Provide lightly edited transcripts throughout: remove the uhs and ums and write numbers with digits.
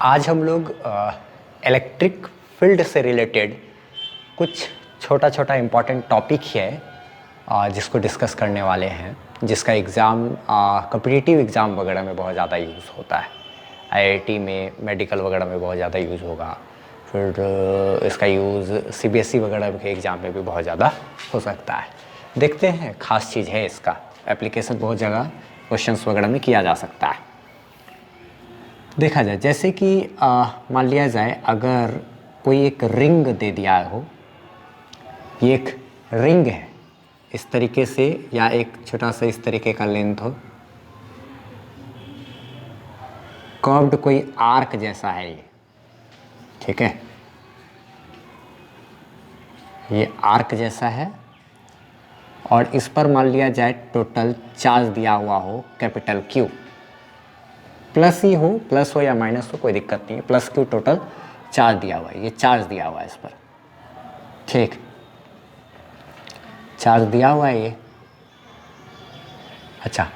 आज हम लोग इलेक्ट्रिक फील्ड से रिलेटेड कुछ छोटा छोटा इम्पॉर्टेंट टॉपिक है जिसको डिस्कस करने वाले हैं, जिसका एग्ज़ाम कॉम्पिटिटिव एग्ज़ाम वगैरह में बहुत ज़्यादा यूज़ होता है। आईआईटी में, मेडिकल वगैरह में बहुत ज़्यादा यूज़ होगा। फिर इसका यूज़ सीबीएसई वगैरह के एग्ज़ाम में भी बहुत ज़्यादा हो सकता है। देखते हैं, ख़ास चीज़ है इसका एप्लीकेशन बहुत जगह क्वेश्चंस वगैरह में किया जा सकता है। देखा जाए जैसे कि मान लिया जाए अगर कोई एक रिंग दे दिया हो, ये एक रिंग है इस तरीके से, या एक छोटा सा इस तरीके का लेंथ हो, कर्व्ड कोई आर्क जैसा है ये, ठीक है, ये आर्क जैसा है और इस पर मान लिया जाए टोटल चार्ज दिया हुआ हो कैपिटल Q, प्लस ही हो, प्लस हो या माइनस हो कोई दिक्कत नहीं है, प्लस Q टोटल चार्ज दिया हुआ है, ये चार्ज दिया हुआ है इस पर, ठीक, चार्ज दिया हुआ है ये। अच्छा,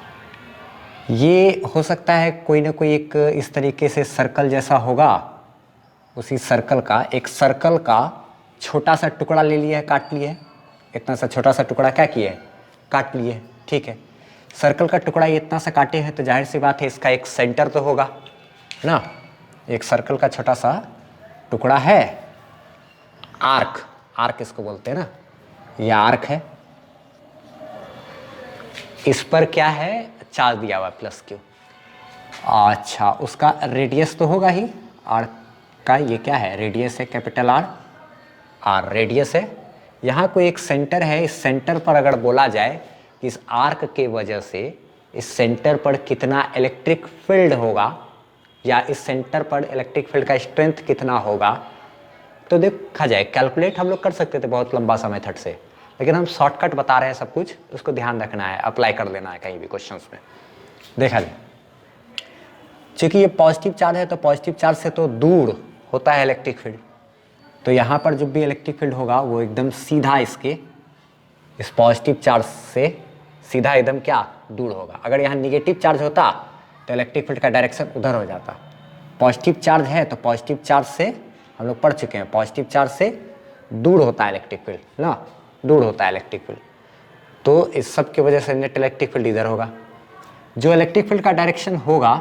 ये हो सकता है कोई ना कोई एक इस तरीके से सर्कल जैसा होगा, उसी सर्कल का एक सर्कल का छोटा सा टुकड़ा ले लिया है, काट लिया है, इतना सा छोटा सा टुकड़ा क्या किया है, काट लिए है, ठीक है। सर्कल का टुकड़ा ये इतना सा काटे हैं तो जाहिर सी बात है इसका एक सेंटर तो होगा ना, एक सर्कल का छोटा सा टुकड़ा है, आर्क, आर्क इसको बोलते हैं ना, ये आर्क है, इस पर क्या है, चार्ज दिया हुआ प्लस Q। अच्छा, उसका रेडियस तो होगा ही, आर्क का ये क्या है, रेडियस है, कैपिटल R, R रेडियस है। यहाँ कोई एक सेंटर है, इस सेंटर पर अगर बोला जाए कि इस आर्क के वजह से इस सेंटर पर कितना इलेक्ट्रिक फील्ड होगा, या इस सेंटर पर इलेक्ट्रिक फील्ड का स्ट्रेंथ कितना होगा, तो देखा जाए कैलकुलेट हम लोग कर सकते थे बहुत लंबा सा मेथड से, लेकिन हम शॉर्टकट बता रहे हैं सब कुछ, उसको ध्यान रखना है, अप्लाई कर लेना है कहीं भी क्वेश्चंस में। देखा जाए चूँकि ये पॉजिटिव चार्ज है तो पॉजिटिव चार्ज से तो दूर होता है इलेक्ट्रिक फील्ड, तो यहाँ पर जब भी इलेक्ट्रिक फील्ड होगा वो एकदम सीधा इसके, इस पॉजिटिव चार्ज से सीधा एकदम क्या दूर होगा। अगर यहाँ निगेटिव चार्ज होता तो इलेक्ट्रिक फील्ड का डायरेक्शन उधर हो जाता। पॉजिटिव चार्ज है तो पॉजिटिव चार्ज से हम लोग पढ़ चुके हैं, पॉजिटिव चार्ज से दूर होता है इलेक्ट्रिक फील्ड ना, दूर होता है इलेक्ट्रिक फील्ड, तो इस सब की वजह से नेट इलेक्ट्रिक फील्ड इधर होगा। जो इलेक्ट्रिक फील्ड का डायरेक्शन होगा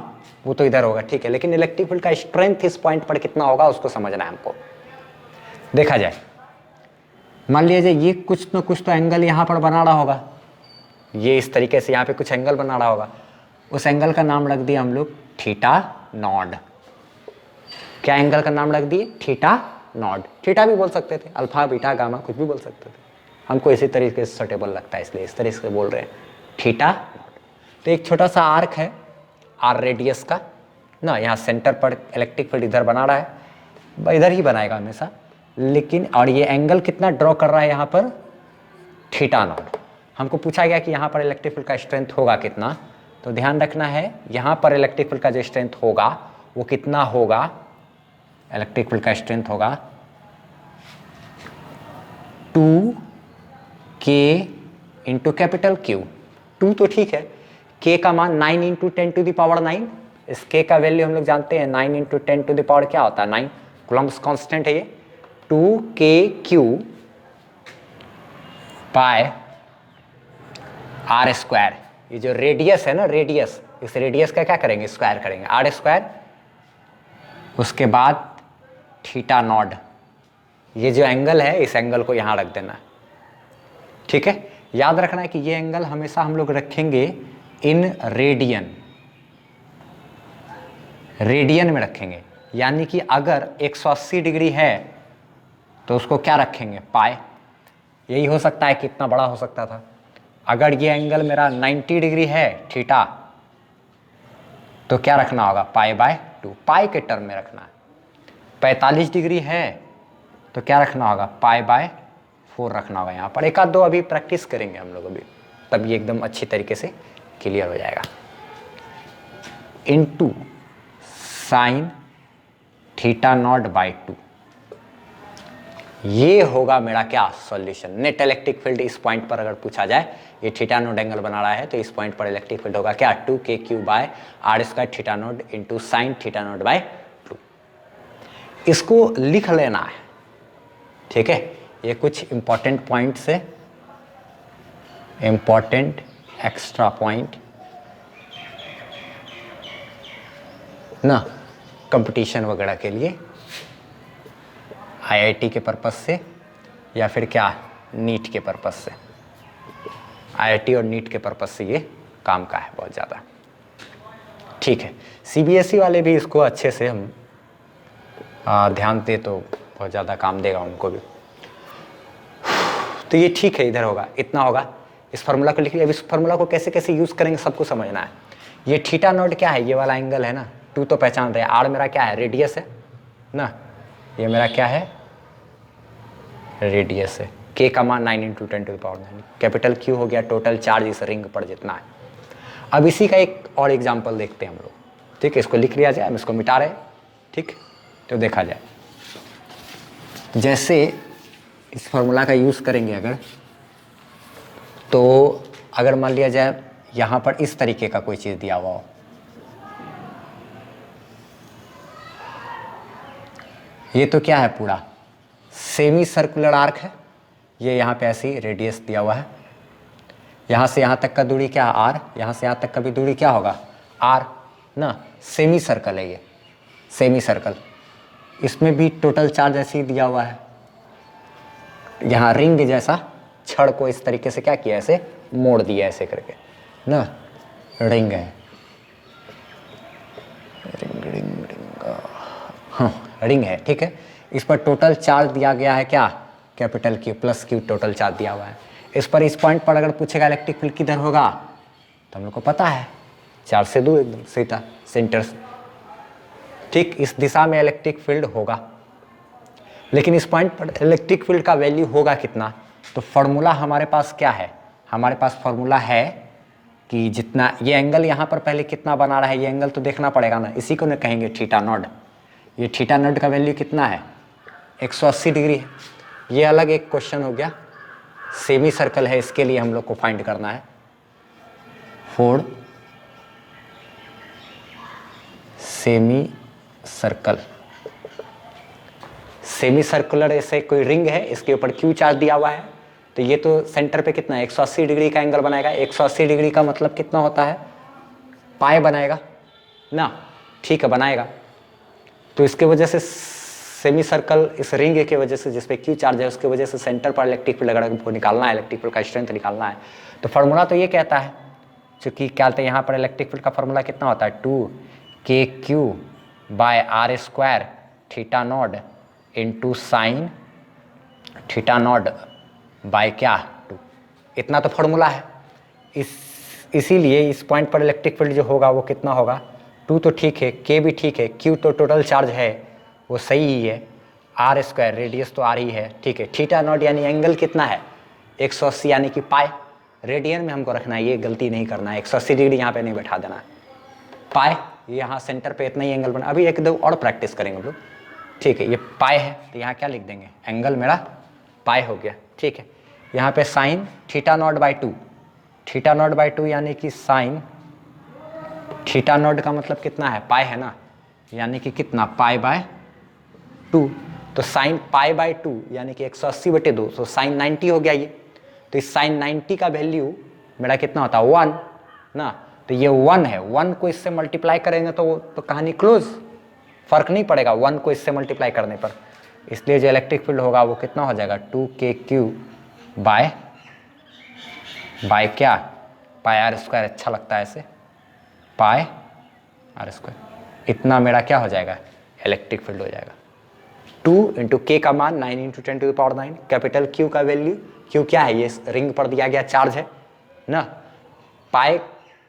वो तो इधर होगा, ठीक है, लेकिन इलेक्ट्रिक फील्ड का स्ट्रेंथ इस पॉइंट पर कितना होगा उसको समझना है हमको। देखा जाए मान लिया जाए ये कुछ न कुछ तो एंगल यहाँ पर बना रहा होगा, ये इस तरीके से यहाँ पे कुछ एंगल बना रहा होगा, उस एंगल का नाम रख दिया हम लोग थीटा नॉड। क्या एंगल का नाम रख दिए, थीटा नॉड। थीटा भी बोल सकते थे, अल्फा बीटा गामा कुछ भी बोल सकते थे, हमको इसी तरीके से सूटेबल लगता है इसलिए इस तरीके से बोल रहे हैं थीटा नॉड। तो एक छोटा सा आर्क है आर रेडियस का ना, यहाँ सेंटर पर इलेक्ट्रिक फील्ड इधर बना रहा है, इधर ही बनाएगा हमेशा, लेकिन और ये एंगल कितना ड्रॉ कर रहा है यहाँ पर, थीटा नॉट। हमको पूछा गया कि यहाँ पर इलेक्ट्रिक फील्ड का स्ट्रेंथ होगा कितना, तो ध्यान रखना है यहाँ पर इलेक्ट्रिक फील्ड का जो स्ट्रेंथ होगा वो कितना होगा, इलेक्ट्रिक फील्ड का स्ट्रेंथ होगा 2K इंटू कैपिटल Q। 2 तो ठीक है, K का मान 9 इंटू 10⁹, इस K का वैल्यू हम लोग जानते हैं 9 इंटू 10⁻, क्या होता है 9, कूलम्ब्स कांस्टेंट है ये, 2KQ बाय R²। ये जो रेडियस है ना, रेडियस, इस रेडियस का क्या करेंगे, स्क्वायर करेंगे, R², उसके बाद थीटा नॉड, ये जो एंगल है इस एंगल को यहाँ रख देना, ठीक है। याद रखना है कि ये एंगल हमेशा हम लोग रखेंगे इन रेडियन, रेडियन में रखेंगे, यानी कि अगर 180 डिग्री है तो उसको क्या रखेंगे, पाई। यही हो सकता है कि इतना बड़ा हो सकता था। अगर ये एंगल मेरा 90 डिग्री है थीटा, तो क्या रखना होगा, पाई/2, पाई के टर्म में रखना है। 45 डिग्री है तो क्या रखना होगा, पाई/4 रखना होगा। यहाँ पर एक आध दो अभी प्रैक्टिस करेंगे हम लोग अभी, तब ये एकदम अच्छी तरीके से क्लियर हो जाएगा। Into sine theta not by 2, ये होगा मेरा क्या, सॉल्यूशन। नेट इलेक्ट्रिक फील्ड इस पॉइंट पर अगर पूछा जाए, ये थीटा नोड एंगल बना रहा है तो इस पॉइंट पर इलेक्ट्रिक फील्ड होगा क्या, 2KQ by R² theta naught into sine theta naught by 2। इसको लिख लेना है, ठीक है। ये कुछ इंपॉर्टेंट पॉइंट्स है, इंपॉर्टेंट एक्स्ट्रा पॉइंट ना, कंपटीशन वगैरह के लिए, आईआईटी के पर्पस से या फिर क्या नीट के पर्पस से। आईआईटी और नीट के पर्पस से ये काम का है बहुत ज़्यादा, ठीक है। सीबीएसई वाले भी इसको अच्छे से हम ध्यान दे तो बहुत ज़्यादा काम देगा उनको भी। तो ये ठीक है, इधर होगा, इतना होगा। इस फार्मूला को लिख लिया। अब इस फार्मूला को कैसे कैसे यूज़ करेंगे सबको समझना है। ये थीटा नॉट क्या है, ये वाला एंगल है ना, 2 तो पहचान रहे। आर मेरा क्या है, रेडियस है ना, ये मेरा क्या है, रेडियस है। के का मान 9 × 10⁹। कैपिटल क्यू हो गया टोटल चार्ज इस रिंग पर जितना है। अब इसी का एक और एग्जाम्पल देखते हैं हम लोग, ठीक है। इसको लिख लिया जाए, हम इसको मिटा रहे, ठीक। तो देखा जाए, जैसे इस फार्मूला का यूज़ करेंगे अगर, तो अगर मान लिया जाए यहाँ पर इस तरीके का कोई चीज़ दिया हुआ हो, ये तो क्या है, पूरा सेमी सर्कुलर आर्क है। ये यहाँ पे ऐसी रेडियस दिया हुआ है, यहाँ से यहाँ तक का दूरी क्या है, आर। यहाँ से यहाँ तक का भी दूरी क्या होगा, आर ना। सेमी सर्कल है ये, सेमी सर्कल। इसमें भी टोटल चार्ज ऐसे ही दिया हुआ है। यहाँ रिंग जैसा छड़ को इस तरीके से क्या किया, ऐसे मोड़ दिया ऐसे करके ना, रिंग है, रिंग रिंग रिंग, हाँ रिंग है, ठीक है। इस पर टोटल चार्ज दिया गया है क्या, capital Q plus Q total charge दिया हुआ है। इस पर, इस पॉइंट पर अगर पूछेगा इलेक्ट्रिक फील्ड किधर होगा, तो हम लोग को पता है 4 से 2 एकदम सीधा सेंटर से, ठीक। इस दिशा में इलेक्ट्रिक फील्ड होगा, लेकिन इस पॉइंट पर इलेक्ट्रिक फील्ड का वैल्यू होगा कितना। तो फॉर्मूला हमारे पास क्या है, हमारे पास फॉर्मूला है कि जितना ये एंगल यहाँ पर पहले कितना बना रहा है, ये एंगल तो देखना पड़ेगा ना, इसी को न कहेंगे थीटा नॉट। ये थीटा नॉट का वैल्यू कितना है, 180 डिग्री है। ये अलग एक क्वेश्चन हो गया, सेमी सर्कल है, इसके लिए हम लोग को फाइंड करना है for semi circle. Semi circular ऐसे कोई रिंग है, इसके ऊपर क्यू चार्ज दिया हुआ है, तो ये तो सेंटर पे कितना है, 180 डिग्री का एंगल बनाएगा। 180 डिग्री का मतलब कितना होता है, पाई बनाएगा ना, ठीक है बनाएगा। तो इसके वजह से सेमी सर्कल, इस रिंग के वजह से जिसपे क्यू चार्ज है, उसके वजह से सेंटर पर इलेक्ट्रिक फील्ड अगर निकालना है, इलेक्ट्रिक फील्ड का स्ट्रेंथ निकालना है, तो फार्मूला तो ये कहता है, चूँकि क्या कहते हैं यहाँ पर इलेक्ट्रिक फील्ड का फार्मूला कितना होता है, 2kq/r² theta naught into sine theta not by क्या 2, इतना तो फार्मूला है। इसीलिए इस पॉइंट पर इलेक्ट्रिक फील्ड जो होगा वो कितना होगा, 2 तो ठीक है, k भी ठीक है, q तो टोटल चार्ज है वो सही ही है, r² रेडियस तो r ही है, ठीक है। थीटा नॉट यानी एंगल कितना है, 180 यानी कि पाई। रेडियन में हमको रखना है, ये गलती नहीं करना है, 180 डिग्री यहाँ पे नहीं बैठा देना है, पाई। यहाँ सेंटर पे इतना ही एंगल बना। अभी एक दो और प्रैक्टिस करेंगे हम लोग, ठीक है। ये पाई है तो यहाँ क्या लिख देंगे, एंगल मेरा पाई हो गया, ठीक है। यहाँ पे sign theta not by 2, theta naught by 2 यानी कि साइन थीटा नॉट का मतलब कितना है, पाई है ना, यानी कि कितना, पाई बाय 2। तो साइन पाई बाय 2 यानी कि 180/2, तो साइन 90 हो गया ये। तो इस साइन 90 का वैल्यू मेरा कितना होता है, 1 ना। तो ये 1 है, 1 को इससे मल्टीप्लाई करेंगे तो कहानी क्लोज, फर्क नहीं पड़ेगा 1 को इससे मल्टीप्लाई करने पर। इसलिए जो इलेक्ट्रिक फील्ड होगा वो कितना हो जाएगा, 2kq बाय क्या, पाई r², अच्छा लगता है ऐसे, पाई r²। इतना मेरा क्या हो जाएगा, इलेक्ट्रिक फील्ड हो जाएगा। 2 × k का मान 9 × 10⁹, कैपिटल Q का वैल्यू, Q क्या है, ये रिंग पर दिया गया चार्ज है ना। पाई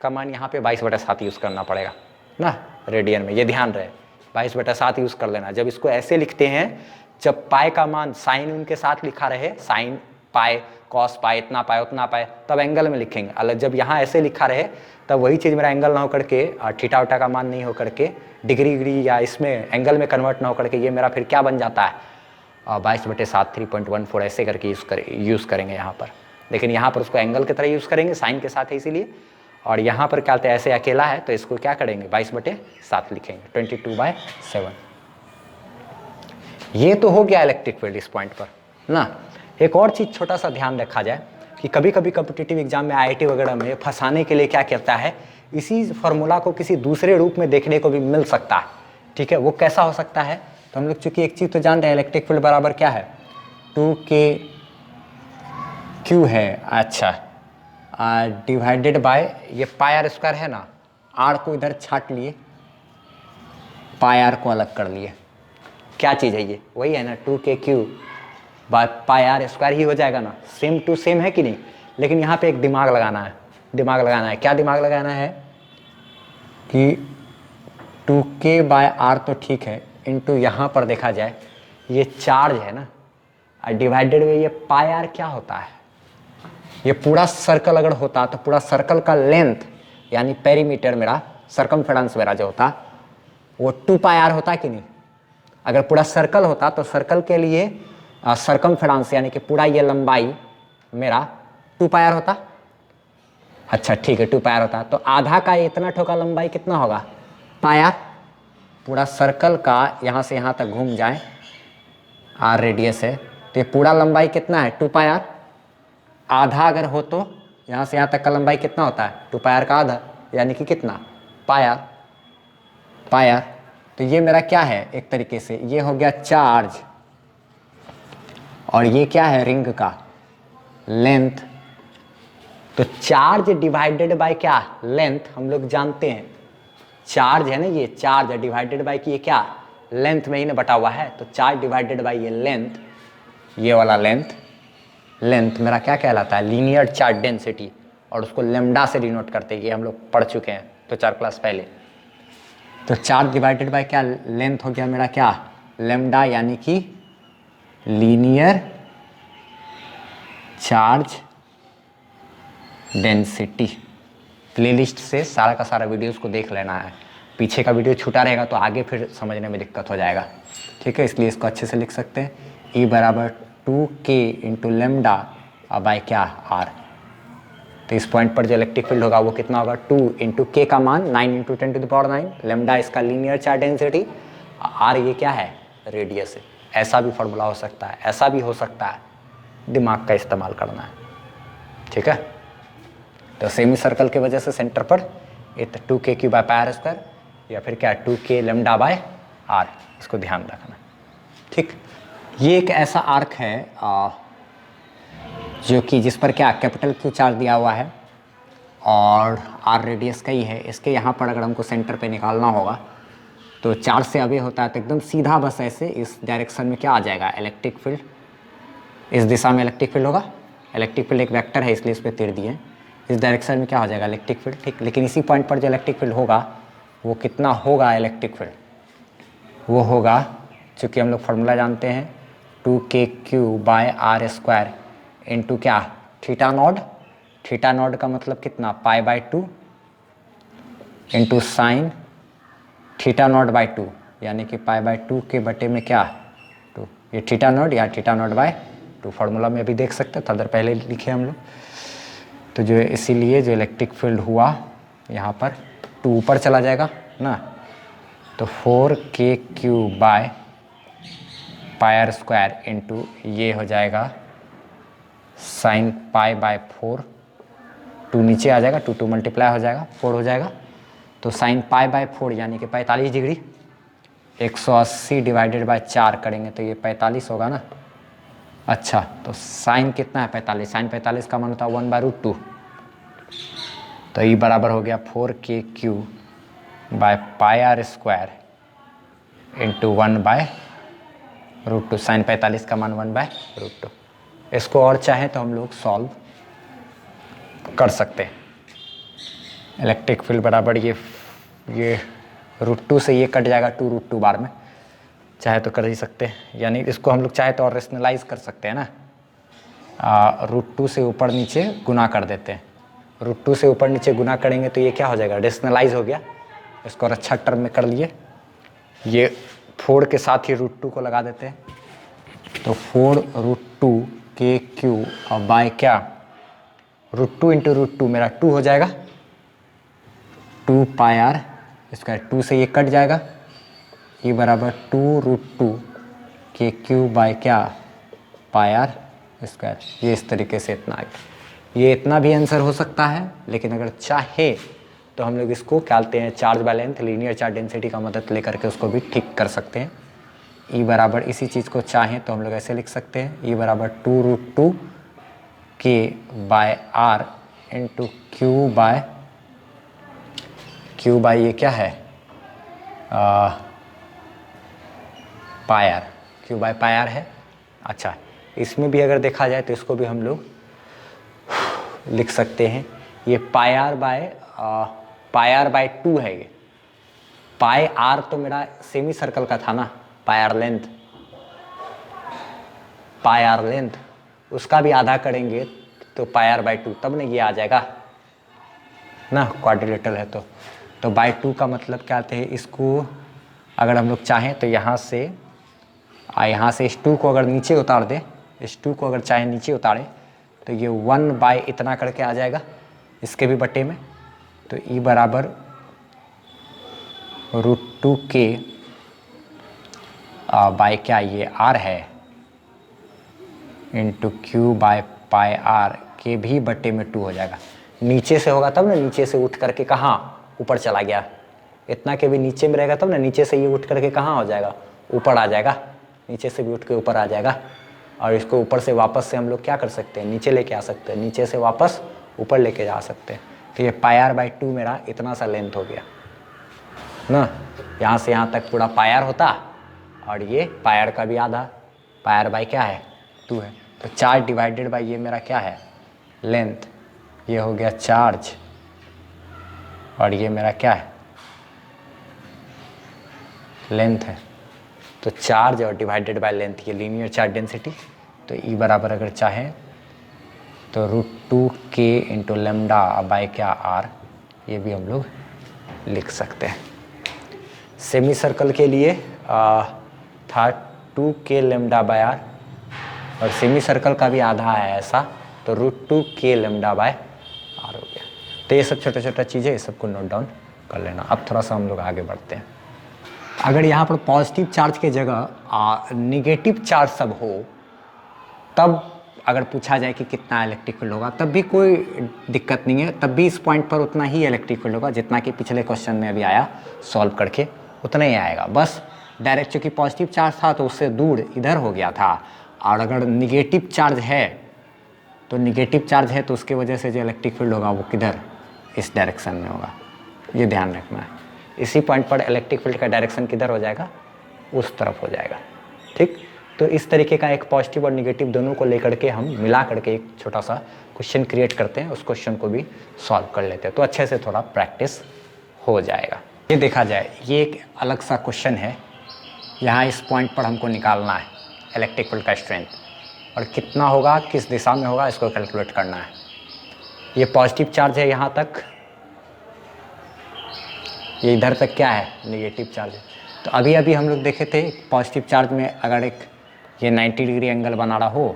का मान यहाँ पे 22/7 यूज़ करना पड़ेगा ना, रेडियन में, ये ध्यान रहे 22/7 यूज़ कर लेना। जब इसको ऐसे लिखते हैं, जब पाई का मान साइन उनके साथ लिखा रहे, साइन पाई कॉस पाई, इतना पाई उतना पाई, तब एंगल में लिखेंगे। अलग जब यहाँ ऐसे लिखा रहे तब वही चीज़ मेरा एंगल ना हो करके, थीटा उटा का मान नहीं हो करके डिग्री या इसमें एंगल में कन्वर्ट ना हो करके, ये मेरा फिर क्या बन जाता है, 22/7 3.14 ऐसे करके यूज़ करेंगे यहाँ पर। लेकिन यहाँ पर उसको एंगल की तरह यूज़ करेंगे, साइन के साथ है इसीलिए। और यहाँ पर क्या कहते हैं, ऐसे अकेला है तो इसको क्या करेंगे, 22/7 लिखेंगे, 22/7। ये तो हो गया इलेक्ट्रिक फील्ड इस पॉइंट पर ना। एक और चीज़ छोटा सा ध्यान रखा जाए कि कभी कभी कॉम्पिटिटिव एग्जाम में आईआईटी वगैरह में फंसाने के लिए क्या कहता है, इसी फॉर्मूला को किसी दूसरे रूप में देखने को भी मिल सकता है। ठीक है, वो कैसा हो सकता है, तो हम लोग चूंकि एक चीज़ तो जान रहे हैं, इलेक्ट्रिक फील्ड बराबर क्या है, 2k है, अच्छा, डिवाइडेड बाय ये पाई आर स्क्वायर है ना, आर को इधर छाट लिए, पाई आर को अलग कर लिए, क्या चीज़ है ये, वही है ना 2k by pi are square ही हो जाएगा ना, सेम टू सेम है कि नहीं। लेकिन यहाँ पे एक दिमाग लगाना है, क्या दिमाग लगाना है कि 2k बाय आर तो ठीक है, इनटू यहाँ पर देखा जाए ये चार्ज है ना, और डिवाइडेड में ये पाई आर क्या होता है, ये पूरा सर्कल अगर होता तो पूरा सर्कल का लेंथ यानी पेरीमीटर मेरा, सर्कमफेरेंस मेरा जो होता वो 2 पाई आर होता कि नहीं। अगर पूरा सर्कल होता तो सर्कल के लिए सर्कमफेरेंस यानी कि पूरा ये लंबाई मेरा 2 पाई आर होता। अच्छा ठीक है, 2 पाई आर होता, तो आधा का इतना ठोका लंबाई कितना होगा, पाई आर। पूरा सर्कल का यहाँ से यहाँ तक घूम जाए, आर रेडियस है, तो ये पूरा लंबाई कितना है, 2 पाई आर। आधा अगर हो तो यहाँ से यहाँ तक का लंबाई कितना होता है, 2 पाई आर का आधा, यानी कि कितना, पाई आर। तो ये मेरा क्या है, एक तरीके से ये हो गया चार्ज, और ये क्या है, रिंग का लेंथ। तो चार्ज डिवाइडेड बाय क्या, लेंथ, हम लोग जानते हैं चार्ज है ना, ये चार्ज है डिवाइडेड बाय की ये क्या, लेंथ में ही ना बटा हुआ है, तो चार्ज डिवाइडेड बाय ये लेंथ, ये वाला लेंथ मेरा क्या कहलाता है, लीनियर चार्ज डेंसिटी, और उसको लेमडा से डिनोट करते हैं, ये हम लोग पढ़ चुके हैं तो 4 क्लास पहले। तो चार्ज डिवाइडेड बाय क्या, लेंथ हो गया मेरा क्या, लेमडा, यानी कि लीनियर चार्ज डेंसिटी। प्लेलिस्ट से सारा का सारा वीडियोस को देख लेना है, पीछे का वीडियो छूटा रहेगा तो आगे फिर समझने में दिक्कत हो जाएगा। ठीक है, इसलिए इसको अच्छे से लिख सकते हैं, E बराबर 2k इंटू लेमडा बाय क्या, आर। तो इस पॉइंट पर जो इलेक्ट्रिक फील्ड होगा वो कितना होगा, 2 इंटू के का मान 9 इंटू 10⁻⁹, लेमडा इसका लीनियर चार्ज डेंसिटी, आर ये क्या है, रेडियस है। ऐसा भी फॉर्मूला हो सकता है, ऐसा भी हो सकता है, दिमाग का इस्तेमाल करना है। ठीक है, तो सेमी सर्कल की वजह से सेंटर पर 2k³ bye pi are square, या फिर क्या 2k लेमडा बाय आर, इसको ध्यान रखना। ठीक, ये एक ऐसा आर्क है जो कि जिस पर क्या कैपिटल Q चार्ज दिया हुआ है और आर रेडियस का ही है। इसके यहाँ पर अगर हमको सेंटर पे निकालना होगा तो चार्ज से अवे होता है, तो एकदम सीधा बस ऐसे इस डायरेक्शन में क्या आ जाएगा, इलेक्ट्रिक फील्ड, इस दिशा में इलेक्ट्रिक फील्ड होगा। इलेक्ट्रिक फील्ड एक वेक्टर है इसलिए इस पर तीर दिए, इस डायरेक्शन में क्या हो जाएगा, इलेक्ट्रिक फील्ड। ठीक, लेकिन इसी पॉइंट पर जो इलेक्ट्रिक फील्ड होगा वो कितना होगा, इलेक्ट्रिक फील्ड वो होगा, चूँकि हम लोग फार्मूला जानते हैं 2k³ by r square into क्या, थीटा नॉट का मतलब कितना, π/2 into sine theta not by 2, यानी कि π/2 के बटे में क्या 2, ये थीटा नॉट या थीटा नॉट बाय 2 फार्मूला में अभी देख सकते हैं, थोड़ा देर पहले लिखे हम लोग। तो जो इसीलिए जो इलेक्ट्रिक फील्ड हुआ यहाँ पर 2 ऊपर चला जाएगा ना, तो 4k³ by pi are square into ये हो जाएगा साइन π/4, 2 नीचे आ जाएगा, 2 मल्टीप्लाई हो जाएगा, 4 हो जाएगा, तो साइन π/4 यानी कि 45 डिग्री, 180 डिवाइडेड बाय 4 करेंगे तो ये 45 होगा ना। अच्छा, तो साइन कितना है 45, साइन 45 का मान होता है 1/√2, तो ये बराबर हो गया 4k³ by pi are square into 1/√2, sine 45 का मान 1/√2। इसको और चाहे तो हम लोग सॉल्व कर सकते हैं। इलेक्ट्रिक फील्ड बराबर ये √2 से ये कट जाएगा 2√2 बार में, चाहे तो कर ही सकते हैं, यानी इसको हम लोग चाहे तो और रेशनलाइज कर सकते हैं ना, √2 से ऊपर नीचे गुना कर देते हैं, √2 से ऊपर नीचे गुना करेंगे तो ये क्या हो जाएगा, रेशनलाइज हो गया। इसको और अच्छा टर्म में कर लिए, ये 4 के साथ ही √2 को लगा देते हैं, तो 4√2k³ और बाय क्या √2 इंटू √2 मेरा 2 हो जाएगा, 2 पाई आर स्क्वायर, 2 से ये कट जाएगा, ये बराबर 2√2 के क्यू बाय क्या, पाई आर स्क्वायर। ये इस तरीके से इतना आ गया। ये इतना भी आंसर हो सकता है, लेकिन अगर चाहे तो हम लोग इसको क्या कहते हैं, charge by length, linear charge density का मदद लेकर के उसको भी ठीक कर सकते हैं। ई बराबर इसी चीज़ को चाहें तो हम लोग ऐसे लिख सकते हैं, ई बराबर 2√2 के by r into Q by ये क्या है, pi r, q by pi r है। अच्छा, इसमें भी अगर देखा जाए तो इसको भी हम लोग लिख सकते हैं, ये पाई आर बाय 2 है। ये पाई आर तो मेरा सेमी सर्कल का था ना, पाई आर लेंथ, उसका भी आधा करेंगे तो पाई आर बाय 2, तब ना ये आ जाएगा ना, क्वाड्रिलेटरल है तो बाय 2 का मतलब क्या आते हैं, इसको अगर हम लोग चाहें तो यहाँ से इस 2 को अगर नीचे उतार दें, इस 2 को अगर चाहे नीचे उतारें तो ये 1 बाय इतना करके आ जाएगा इसके भी बटे में। तो ई बराबर √2 के बाय क्या, ये आर है, into Q by pi R के भी बटे में 2 हो जाएगा। नीचे से होगा तब ना, नीचे से उठ करके कहाँ ऊपर चला गया, इतना के भी नीचे में रहेगा तब ना, नीचे से ये उठ करके कहाँ हो जाएगा, ऊपर आ जाएगा, नीचे से भी उठ के ऊपर आ जाएगा। और इसको ऊपर से वापस से हम लोग क्या कर सकते हैं, नीचे लेके आ सकते हैं, नीचे से वापस ऊपर लेके जा सकते हैं। तो ये पाई आर बाय 2 मेरा इतना सा लेंथ हो गया ना, यहाँ से यहाँ तक पूरा पाई आर होता, और ये पाई आर का भी आधा, पाई आर बाय क्या है, 2 है। तो चार्ज डिवाइडेड बाय ये मेरा क्या है, लेंथ, ये हो गया चार्ज, और ये मेरा क्या है, लेंथ है। तो चार्ज और डिवाइडेड बाय लेंथ, ये लीनियर चार्ज डेंसिटी। तो ई बराबर अगर चाहें तो √2 के इंटू लेमडा बाय क्या, आर, ये भी हम लोग लिख सकते हैं। सेमी सर्कल के लिए था 2 के लेमडा बाय आर, और सेमी सर्कल का भी आधा है ऐसा, तो √2 के लेमडा बाय आर हो गया। तो ये सब छोटा छोटा चीज़ें, ये सबको नोट डाउन कर लेना। अब थोड़ा सा हम लोग आगे बढ़ते हैं। अगर यहाँ पर पॉजिटिव चार्ज के जगह निगेटिव चार्ज सब हो, तब अगर पूछा जाए कि कितना इलेक्ट्रिक फील्ड होगा, तब भी कोई दिक्कत नहीं है, तब भी इस पॉइंट पर उतना ही इलेक्ट्रिक फील्ड होगा जितना कि पिछले क्वेश्चन में अभी आया, सॉल्व करके उतना ही आएगा। बस डायरेक्ट चूँकि पॉजिटिव चार्ज था तो उससे दूर इधर हो गया था, और अगर निगेटिव चार्ज है तो उसके वजह से जो इलेक्ट्रिक फील्ड होगा वो किधर, इस डायरेक्शन में होगा, ये ध्यान रखना है। इसी पॉइंट पर इलेक्ट्रिक फील्ड का डायरेक्शन किधर हो जाएगा, उस तरफ हो जाएगा। ठीक, तो इस तरीके का एक पॉजिटिव और निगेटिव दोनों को लेकर के हम मिला करके एक छोटा सा क्वेश्चन क्रिएट करते हैं, उस क्वेश्चन को भी सॉल्व कर लेते हैं, तो अच्छे से थोड़ा प्रैक्टिस हो जाएगा। ये देखा जाए, ये एक अलग सा क्वेश्चन है, यहाँ इस पॉइंट पर हमको निकालना है इलेक्ट्रिक फील्ड का स्ट्रेंथ, और कितना होगा, किस दिशा में होगा, इसको कैलकुलेट करना है। ये पॉजिटिव चार्ज है यहाँ तक, ये इधर तक क्या है, नेगेटिव चार्ज है। तो अभी हम लोग देखे थे पॉजिटिव चार्ज में अगर एक ये 90 डिग्री एंगल बना रहा हो,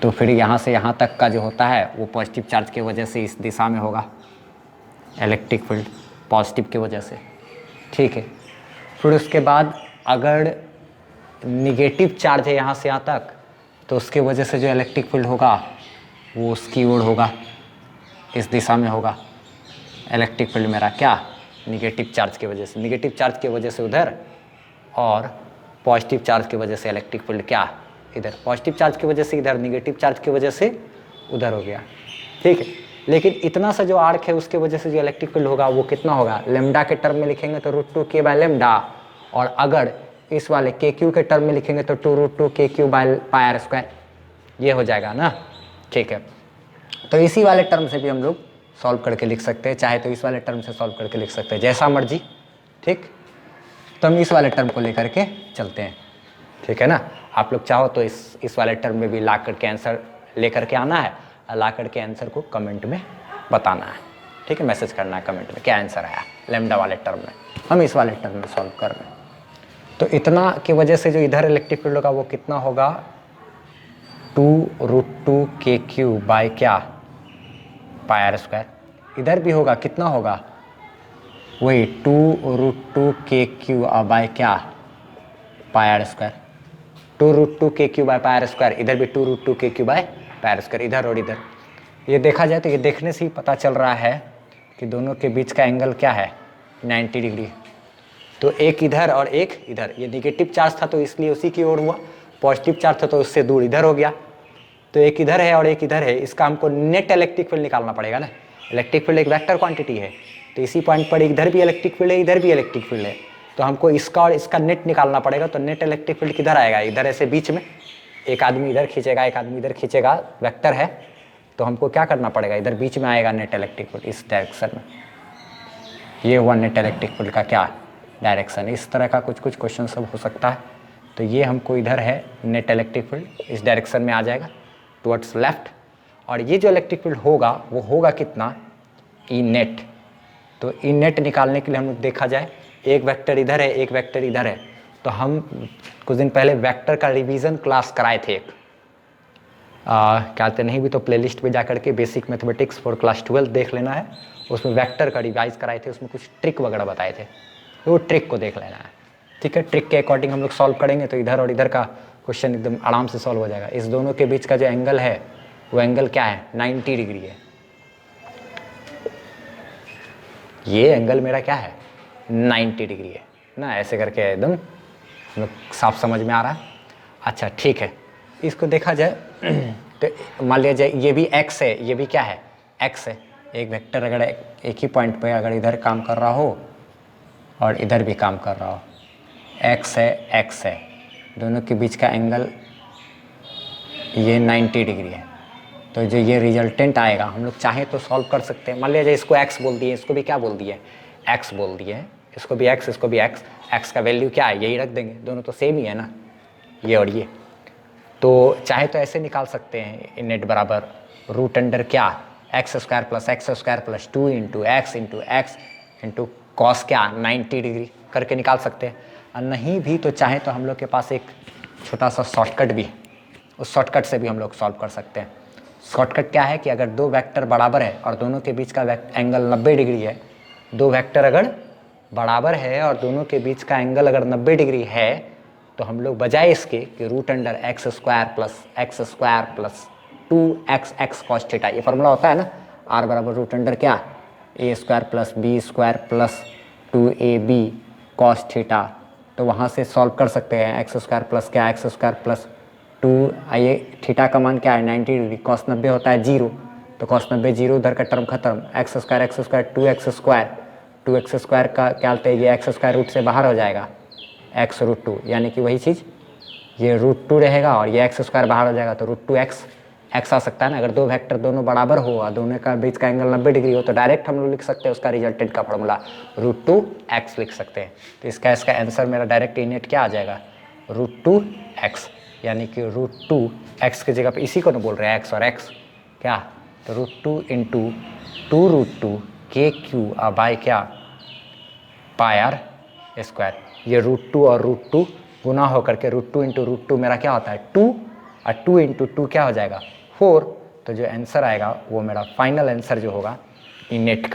तो फिर यहाँ से यहाँ तक का जो होता है वो पॉजिटिव चार्ज के वजह से इस दिशा में होगा इलेक्ट्रिक फील्ड, पॉजिटिव की वजह से। ठीक है, फिर उसके बाद अगर निगेटिव चार्ज है यहाँ से यहाँ तक, तो उसके वजह से जो इलेक्ट्रिक फील्ड होगा वो उसकी ओर होगा, इस दिशा में होगा। इलेक्ट्रिक फील्ड मेरा क्या, निगेटिव चार्ज की वजह से, निगेटिव चार्ज की वजह से उधर, और पॉजिटिव चार्ज की वजह से इलेक्ट्रिक फील्ड क्या, इधर। पॉजिटिव चार्ज की वजह से इधर, निगेटिव चार्ज की वजह से उधर हो गया। ठीक है, लेकिन इतना सा जो आर्क है उसके वजह से जो इलेक्ट्रिक फील्ड होगा वो कितना होगा, लेमडा के टर्म में लिखेंगे तो √2 के बाय लेमडा, और अगर इस वाले के क्यू के टर्म में लिखेंगे तो 2√2 के Q by pi are square, ये हो जाएगा ना। ठीक है, तो इसी वाले टर्म से भी हम लोग सॉल्व करके लिख सकते हैं, चाहे तो इस वाले टर्म से सॉल्व करके लिख सकते हैं, जैसा मर्जी। ठीक, तो हम इस वाले टर्म को लेकर के चलते हैं। ठीक है ना, आप लोग चाहो तो इस वाले टर्म में भी ला करके आंसर लेकर के आना है, और ला करके आंसर को कमेंट में बताना है। ठीक है, मैसेज करना है कमेंट में क्या आंसर आया लेमडा वाले टर्म में, हम इस वाले टर्म में सॉल्व कर रहे हैं। तो इतना की वजह से जो इधर इलेक्ट्रिक फील्ड होगा वो कितना होगा, 2√2 के क्यू बाय क्या, पाई आर स्क्वायर। इधर भी होगा, कितना होगा, वही 2√2 के क्यू बाय क्या, पाई आर स्क्वायर, 2√2 इधर भी 2√2 इधर और इधर। ये देखा जाए तो ये देखने से ही पता चल रहा है कि दोनों के बीच का एंगल क्या है, 90 डिग्री। तो एक इधर और एक इधर, ये निगेटिव चार्ज था तो इसलिए उसी की ओर हुआ, पॉजिटिव चार्ज था तो उससे दूर इधर हो गया। तो एक इधर है और एक इधर है, इसका हमको नेट इलेक्ट्रिक फील्ड निकालना पड़ेगा ना। इलेक्ट्रिक फील्ड एक वेक्टर क्वांटिटी है, तो इसी पॉइंट पर इधर भी इलेक्ट्रिक फील्ड है, इधर भी इलेक्ट्रिक फील्ड है, तो हमको इसका और इसका नेट निकालना पड़ेगा। तो नेट इलेक्ट्रिक फील्ड किधर आएगा, इधर ऐसे बीच में, एक आदमी इधर खींचेगा एक आदमी इधर खींचेगा, वेक्टर है, तो हमको क्या करना पड़ेगा, इधर बीच में आएगा नेट इलेक्ट्रिक फील्ड इस डायरेक्शन में। ये हुआ नेट इलेक्ट्रिक फील्ड का क्या डायरेक्शन। इस तरह का कुछ कुछ क्वेश्चन सब हो सकता है। तो ये हमको इधर है नेट इलेक्ट्रिक फील्ड इस डायरेक्शन में आ जाएगा टुवर्ड्स लेफ्ट, और ये जो इलेक्ट्रिक फील्ड होगा वो होगा कितना, ई नेट। तो ई नेट निकालने के लिए हम लोग देखा जाए, एक वेक्टर इधर है एक वेक्टर इधर है, तो हम कुछ दिन पहले वेक्टर का रिवीजन क्लास कराए थे एक, कहते नहीं भी तो प्लेलिस्ट पे जा करके बेसिक मैथमेटिक्स फॉर क्लास 12 देख लेना है, उसमें वेक्टर का रिवाइज कराए थे, उसमें कुछ ट्रिक वगैरह बताए थे, तो वो ट्रिक को देख लेना है। ठीक है, ट्रिक के अकॉर्डिंग हम लोग सॉल्व करेंगे तो इधर और इधर का क्वेश्चन एकदम आराम से सॉल्व हो जाएगा। इस दोनों के बीच का जो एंगल है वो एंगल क्या है, 90 डिग्री है। ये एंगल मेरा क्या है, 90 डिग्री है ना, ऐसे करके एकदम हम लोग साफ समझ में आ रहा है। अच्छा ठीक है, इसको देखा जाए तो मान लिया जाए ये भी x है, ये भी क्या है, x है। एक वेक्टर अगर एक ही पॉइंट पे अगर इधर काम कर रहा हो और इधर भी काम कर रहा हो, x है, दोनों के बीच का एंगल ये 90 डिग्री है, तो जो ये रिजल्टेंट आएगा हम लोग चाहे तो सॉल्व कर सकते हैं। मान लिया जाए इसको x बोल दिए, इसको भी क्या बोल दिए, x बोल दिए, इसको भी x इसको भी x का वैल्यू क्या है यही रख देंगे, दोनों तो सेम ही है ना, ये और ये। तो चाहे तो ऐसे निकाल सकते हैं, नेट बराबर रूट अंडर क्या, x² + 2 × x इंटू कॉस क्या 90 डिग्री करके निकाल सकते हैं। और नहीं भी तो चाहे तो हम लोग के पास एक छोटा सा शॉर्टकट भी है, उस शॉर्टकट से भी हम लोग सॉल्व कर सकते हैं। शॉर्टकट क्या है कि अगर दो वेक्टर बराबर है और दोनों के बीच का एंगल 90 डिग्री है, दो वेक्टर अगर बराबर है और दोनों के बीच का एंगल अगर 90 डिग्री है, तो हम लोग बजाय इसके कि root under x² + 2xx cos theta, ये फॉर्मूला होता है ना, r बराबर रूट अंडर क्या a² + b² + 2ab cos theta, तो वहाँ से सॉल्व कर सकते हैं। x² प्लस क्या, x² + 2, ये थीटा का मान क्या है 90 डिग्री, cos 90 होता है 0, तो cos 90 0, उधर का टर्म खत्म, x² 2x² का क्या होता है, ये x² रूट से बाहर हो जाएगा, x√2, यानी कि वही चीज़ ये √2 रहेगा और ये x² बाहर हो जाएगा, तो √2x आ सकता है ना। अगर दो वेक्टर दोनों बराबर हो और दोनों का बीच का एंगल 90 डिग्री हो, तो डायरेक्ट हम लोग लिख सकते हैं उसका रिजल्टेंट का फॉर्मूला √2x लिख सकते हैं। तो इसका आंसर मेरा डायरेक्ट इनेट क्या आ जाएगा, √2x, यानी कि √2x की जगह पे इसी को ना बोल रहे हैं x और x क्या, तो √2 × 2√2 KQ क्या पाई r स्क्वायर, ये √2 और √2 गुना होकर के √2 × √2 मेरा क्या होता है 2, और 2 × 2 क्या हो जाएगा 4। तो जो आंसर आएगा वो मेरा फाइनल आंसर जो होगा इनेट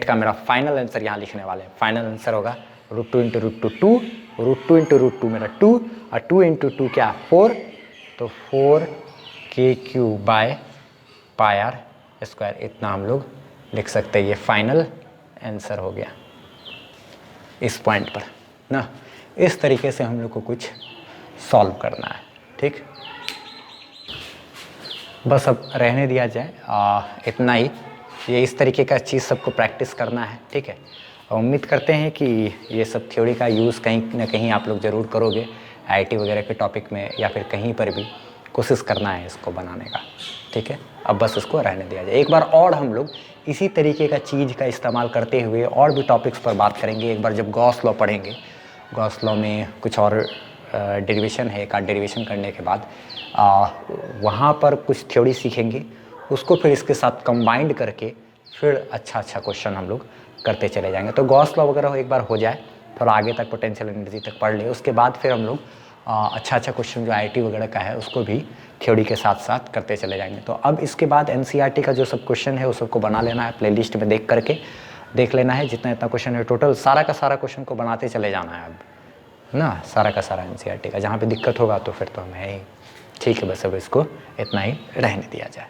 का मेरा फाइनल आंसर यहाँ लिखने वाले हैं। फाइनल आंसर होगा √2 × √2 2, √2 × √2 मेरा 2, और 2 × 2 क्या 4, तो 4 KQ पाई r स्क्वायर, इतना हम लोग लिख सकते हैं। ये फाइनल आंसर हो गया इस पॉइंट पर ना। इस तरीके से हम लोग को कुछ सॉल्व करना है, ठीक। बस अब रहने दिया जाए, इतना ही। ये इस तरीके का चीज़ सबको प्रैक्टिस करना है, ठीक है। और उम्मीद करते हैं कि ये सब थ्योरी का यूज़ कहीं ना कहीं आप लोग ज़रूर करोगे, आईआईटी वगैरह के टॉपिक में या फिर कहीं पर भी कोशिश करना है इसको बनाने का, ठीक है। अब बस इसको रहने दिया जाए। एक बार और हम लोग इसी तरीके का चीज़ का इस्तेमाल करते हुए और भी टॉपिक्स पर बात करेंगे। एक बार जब गॉस लॉ पढ़ेंगे, गॉस लॉ में कुछ और डेरिवेशन है, एक आध डेरिवेशन करने के बाद वहाँ पर कुछ थ्योरी सीखेंगे, उसको फिर इसके साथ कंबाइंड करके फिर अच्छा क्वेश्चन हम लोग करते चले जाएंगे। तो गॉस लॉ वगैरह एक बार हो जाए, थोड़ा आगे तक पोटेंशियल एनर्जी तक पढ़ ले, उसके बाद फिर हम लोग अच्छा क्वेश्चन जो आईआईटी वगैरह का है उसको भी थ्योरी के साथ साथ करते चले जाएंगे। तो अब इसके बाद एनसीईआरटी का जो सब क्वेश्चन है उस सबको बना लेना है प्लेलिस्ट में देख करके, देख लेना है, जितना इतना क्वेश्चन है टोटल सारा का सारा क्वेश्चन को बनाते चले जाना है अब ना, सारा का सारा एनसीईआरटी का। जहाँ पे दिक्कत होगा तो फिर तो हम है ही, ठीक है, बस अब इसको इतना ही रहने दिया जाए।